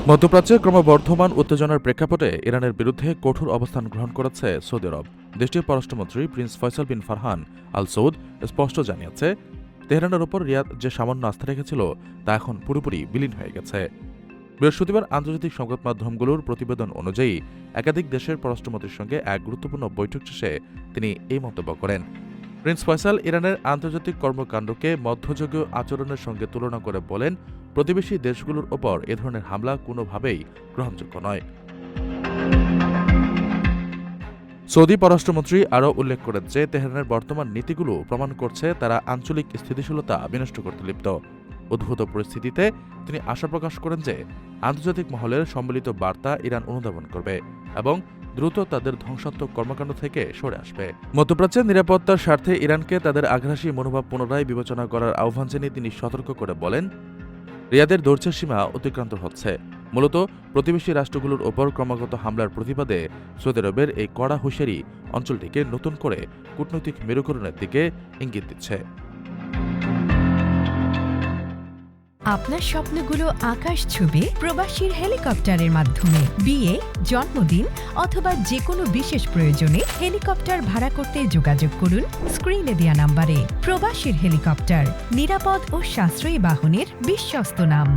মধ্যপ্রাচ্যে ক্রমবর্ধমান উত্তেজনার প্রেক্ষাপটে ইরানের বিরুদ্ধে কঠোর অবস্থান গ্রহণ করেছে সৌদি আরব। দেশটির পররাষ্ট্রমন্ত্রী প্রিন্স ফয়সাল বিন ফারহান আল সৌদ স্পষ্ট জানিয়েছে, তেহরানের ওপর রিয়াদ যে সামান্য আস্থা রেখেছিল তা এখন পুরোপুরি বিলীন হয়ে গেছে। বৃহস্পতিবার আন্তর্জাতিক সংবাদ মাধ্যমগুলোর প্রতিবেদন অনুযায়ী একাধিক দেশের পররাষ্ট্রমন্ত্রীর সঙ্গে এক গুরুত্বপূর্ণ বৈঠক শেষে তিনি এই মন্তব্য করেন। প্রিন্স ফয়সাল ইরানের আন্তর্জাতিক কর্মকাণ্ডকে মধ্যযুগীয় আচরণের সঙ্গে তুলনা করে বলেন, প্রতিবেশী দেশগুলোর ওপর এ ধরনের হামলা কোনোভাবেই গ্রহণযোগ্য নয়। সৌদি পররাষ্ট্রমন্ত্রী আরও উল্লেখ করেন যে তেহরানের বর্তমান নীতিগুলো প্রমাণ করছে তারা আঞ্চলিক স্থিতিশীলতা বিনষ্ট করতে লিপ্ত। উদ্ভূত পরিস্থিতিতে তিনি আশা প্রকাশ করেন যে আন্তর্জাতিক মহলের সম্মিলিত বার্তা ইরান অনুধাবন করবে এবং দ্রুত তাদের ধ্বংসাত্মক কর্মকাণ্ড থেকে সরে আসবে। মধ্যপ্রাচ্যের নিরাপত্তার স্বার্থে ইরানকে তাদের আগ্রাসী মনোভাব পুনরায় বিবেচনা করার আহ্বান জানিয়ে তিনি সতর্ক করে বলেন, রিয়াদের ধৈর্যের সীমা অতিক্রান্ত হচ্ছে। মূলত প্রতিবেশী রাষ্ট্রগুলোর ওপর ক্রমাগত হামলার প্রতিবাদে সৌদি আরবের এই কড়া হুঁশিয়ারি অঞ্চলটিকে নতুন করে কূটনৈতিক মেরুকরণের দিকে ইঙ্গিত দিচ্ছে। আপনার স্বপ্নগুলো আকাশ ছুবে প্রবাসীর হেলিকপ্টারের মাধ্যমে। বিয়ে, জন্মদিন অথবা যে কোনো বিশেষ প্রয়োজনে হেলিকপ্টার ভাড়া করতে যোগাযোগ করুন স্ক্রিনে দেয়া নাম্বারে। প্রবাসীর হেলিকপ্টার, নিরাপদ ও সাশ্রয়ী বাহনের বিশ্বস্ত নাম।